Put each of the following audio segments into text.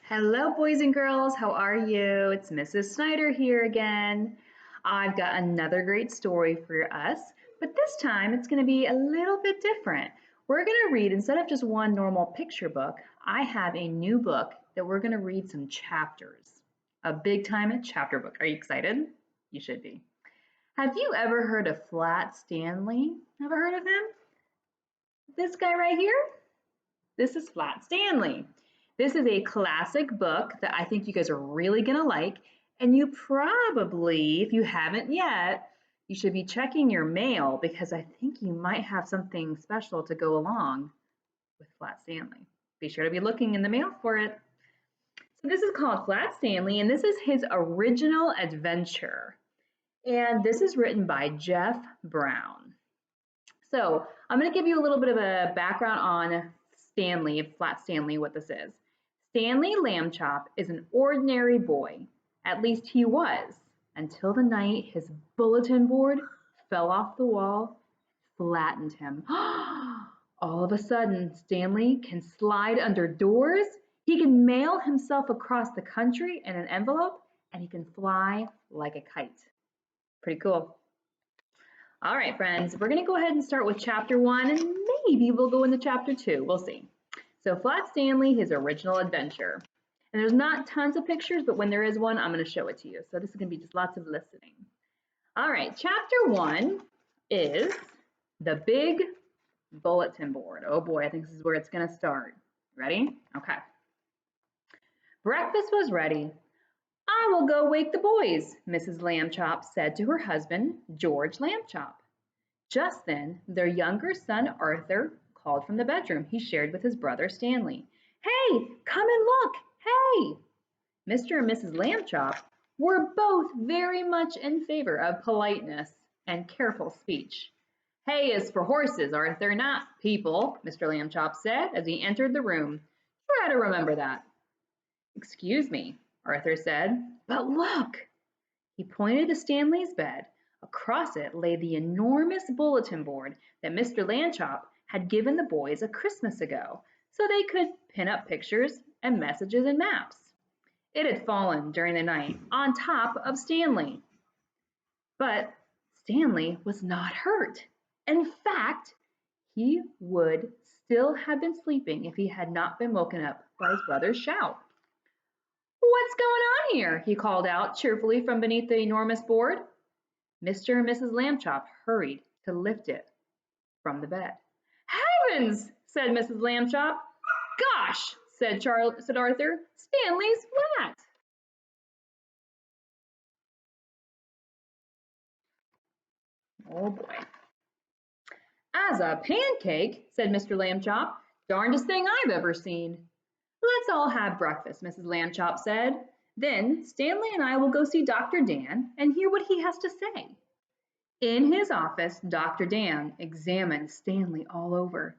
Hello, boys and girls. How are you? It's Mrs. Snider here again. I've got another great story for us, but this time it's going to be a little bit different. We're going to read, instead of just one normal picture book, I have a new book that we're going to read some chapters. A big time chapter book. Are you excited? You should be. Have you ever heard of Flat Stanley? Ever heard of him? This guy right here? This is Flat Stanley. This is a classic book that I think you guys are really going to like. And you probably, if you haven't yet, you should be checking your mail because I think you might have something special to go along with Flat Stanley. Be sure to be looking in the mail for it. So this is called Flat Stanley, and this is his original adventure. And this is written by Jeff Brown. So I'm going to give you a little bit of a background on Stanley, Flat Stanley, what this is. Stanley Lambchop is an ordinary boy. At least he was, until the night his bulletin board fell off the wall, flattened him. All of a sudden, Stanley can slide under doors, he can mail himself across the country in an envelope, and he can fly like a kite. Pretty cool. All right, friends, we're going to go ahead and start with chapter 1, and maybe we'll go into chapter 2. We'll see. So Flat Stanley, his original adventure. And there's not tons of pictures, but when there is one, I'm going to show it to you. So this is going to be just lots of listening. All right, chapter 1 is the big bulletin board. Oh boy, I think this is where it's going to start. Ready? Okay. Breakfast was ready. I will go wake the boys, Mrs. Lambchop said to her husband, George Lambchop. Just then, their younger son, Arthur, called from the bedroom he shared with his brother Stanley. Hey, come and look! Hey! Mr. and Mrs. Lambchop were both very much in favor of politeness and careful speech. Hay is for horses, Arthur, not people, Mr. Lambchop said as he entered the room. Try to remember that. Excuse me, Arthur said, but look! He pointed to Stanley's bed. Across it lay the enormous bulletin board that Mr. Lambchop had given the boys a Christmas ago, so they could pin up pictures and messages and maps. It had fallen during the night on top of Stanley. But Stanley was not hurt. In fact, he would still have been sleeping if he had not been woken up by his brother's shout. What's going on here? He called out cheerfully from beneath the enormous board. Mr. and Mrs. Lambchop hurried to lift it from the bed. Heavens, said Mrs. Lambchop. Gosh, said Arthur, Stanley's flat. Oh boy. As a pancake, said Mr. Lambchop, darndest thing I've ever seen. Let's all have breakfast, Mrs. Lambchop said. Then Stanley and I will go see Dr. Dan and hear what he has to say. In his office, Dr. Dan examined Stanley all over.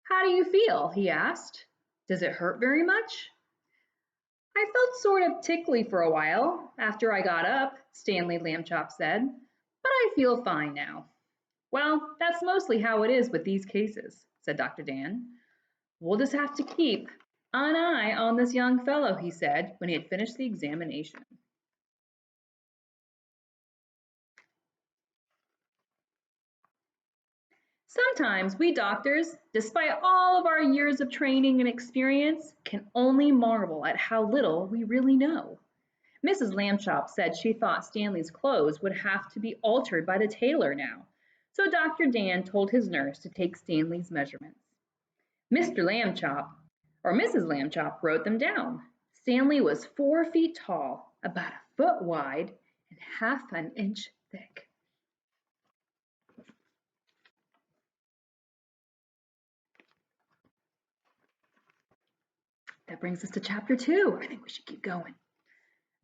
How do you feel? He asked. Does it hurt very much? I felt sort of tickly for a while after I got up, Stanley Lambchop said, but I feel fine now. Well, that's mostly how it is with these cases, said Dr. Dan. We'll just have to keep an eye on this young fellow, he said when he had finished the examination. Sometimes we doctors, despite all of our years of training and experience, can only marvel at how little we really know. Mrs. Lambchop said she thought Stanley's clothes would have to be altered by the tailor now, so Dr. Dan told his nurse to take Stanley's measurements. Mr. Lambchop, or Mrs. Lambchop, wrote them down. Stanley was 4 feet tall, about a foot wide, and half an inch thick. That brings us to chapter 2. I think we should keep going.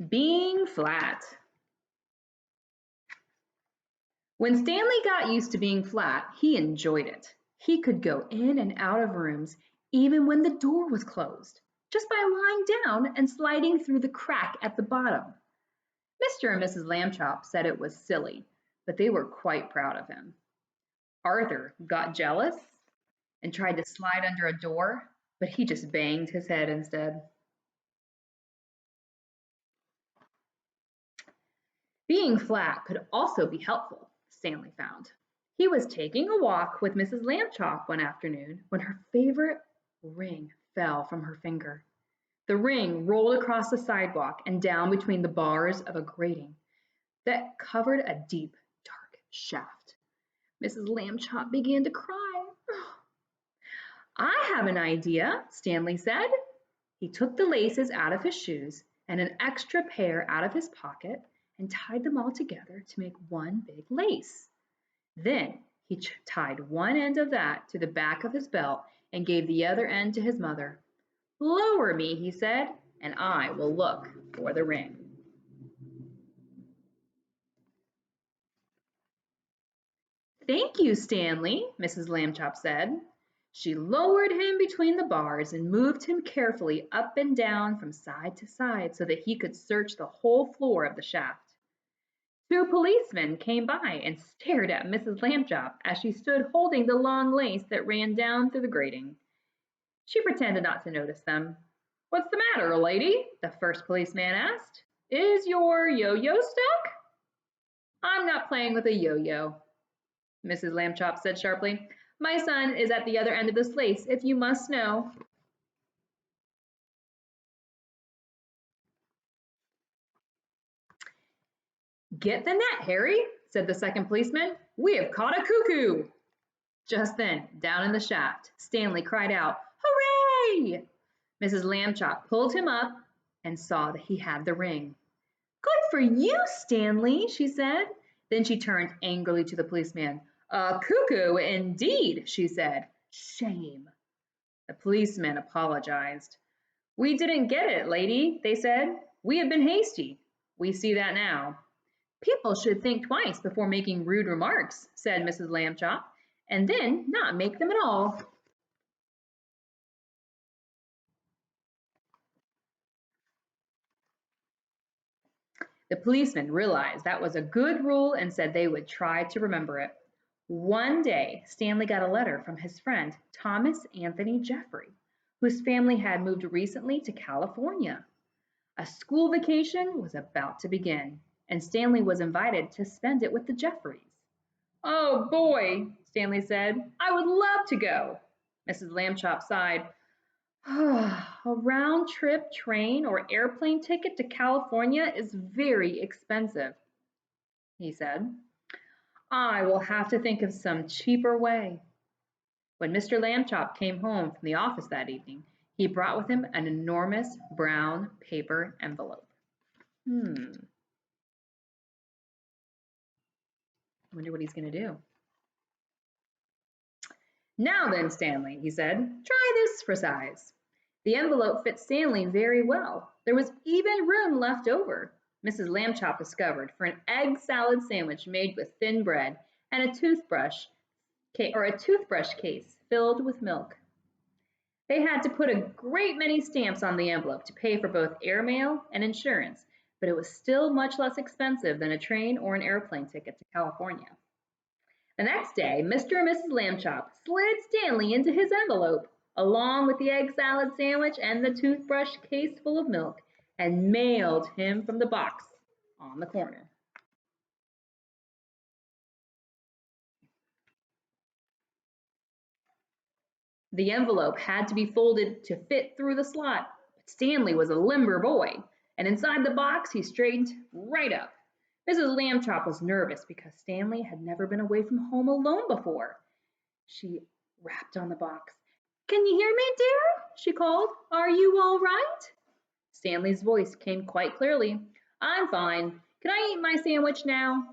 Being flat. When Stanley got used to being flat, he enjoyed it. He could go in and out of rooms even when the door was closed, just by lying down and sliding through the crack at the bottom. Mr. and Mrs. Lambchop said it was silly, but they were quite proud of him. Arthur got jealous and tried to slide under a door, but he just banged his head instead. Being flat could also be helpful, Stanley found. He was taking a walk with Mrs. Lambchop one afternoon when her favorite ring fell from her finger. The ring rolled across the sidewalk and down between the bars of a grating that covered a deep, dark shaft. Mrs. Lambchop began to cry. I have an idea, Stanley said. He took the laces out of his shoes and an extra pair out of his pocket and tied them all together to make one big lace. Then he tied one end of that to the back of his belt and gave the other end to his mother. Lower me, he said, and I will look for the ring. Thank you, Stanley, Mrs. Lambchop said. She lowered him between the bars and moved him carefully up and down from side to side so that he could search the whole floor of the shaft. Two policemen came by and stared at Mrs. Lambchop as she stood holding the long lace that ran down through the grating. She pretended not to notice them. What's the matter, lady? The first policeman asked. Is your yo-yo stuck? I'm not playing with a yo-yo, Mrs. Lambchop said sharply. My son is at the other end of this lace, if you must know. Get the net, Harry, said the second policeman. We have caught a cuckoo. Just then, down in the shaft, Stanley cried out, Hooray! Mrs. Lambchop pulled him up and saw that he had the ring. Good for you, Stanley, she said. Then she turned angrily to the policeman. A cuckoo, indeed, she said. Shame. The policeman apologized. We didn't get it, lady, they said. We have been hasty. We see that now. People should think twice before making rude remarks, said Mrs. Lambchop, and then not make them at all. The policeman realized that was a good rule and said they would try to remember it. One day, Stanley got a letter from his friend, Thomas Anthony Jeffrey, whose family had moved recently to California. A school vacation was about to begin, and Stanley was invited to spend it with the Jeffreys. Oh boy, Stanley said, I would love to go. Mrs. Lambchop sighed. A round-trip train or airplane ticket to California is very expensive, he said. I will have to think of some cheaper way. When Mr. Lambchop came home from the office that evening, he brought with him an enormous brown paper envelope. I wonder what he's going to do. Now then, Stanley, he said, try this for size. The envelope fit Stanley very well. There was even room left over, Mrs. Lambchop discovered, for an egg salad sandwich made with thin bread and a toothbrush case filled with milk. They had to put a great many stamps on the envelope to pay for both airmail and insurance, but it was still much less expensive than a train or an airplane ticket to California. The next day, Mr. and Mrs. Lambchop slid Stanley into his envelope, along with the egg salad sandwich and the toothbrush case full of milk, and mailed him from the box on the corner. The envelope had to be folded to fit through the slot, but Stanley was a limber boy, and inside the box he straightened right up. Mrs. Lambchop was nervous because Stanley had never been away from home alone before. She rapped on the box. Can you hear me, dear? She called. Are you all right? Stanley's voice came quite clearly. I'm fine. Can I eat my sandwich now?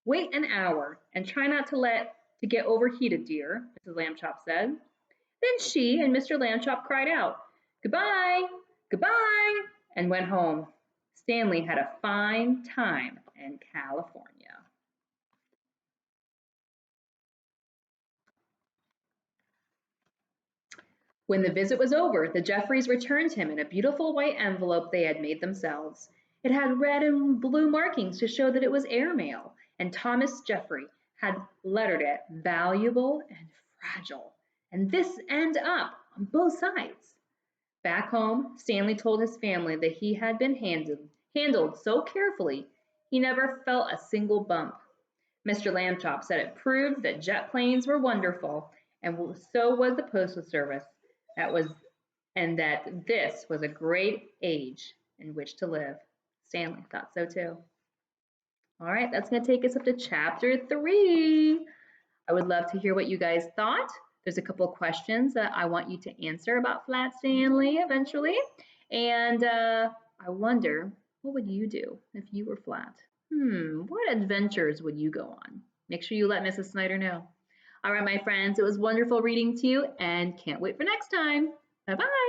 Wait an hour and try not to get overheated, dear, Mrs. Lambchop said. Then she and Mr. Lambchop cried out, Goodbye, goodbye, and went home. Stanley had a fine time in California. When the visit was over, the Jeffreys returned him in a beautiful white envelope they had made themselves. It had red and blue markings to show that it was airmail, and Thomas Jeffrey had lettered it valuable and fragile, and this end up on both sides. Back home, Stanley told his family that he had been handled so carefully He never felt a single bump. Mr. Lambchop said it proved that jet planes were wonderful, and so was the Postal Service. That was, and that this was a great age in which to live. Stanley thought so too. All right, that's going to take us up to chapter 3. I would love to hear what you guys thought. There's a couple of questions that I want you to answer about Flat Stanley eventually. And I wonder, what would you do if you were Flat? What adventures would you go on? Make sure you let Mrs. Snider know. All right, my friends, it was wonderful reading to you and can't wait for next time. Bye-bye.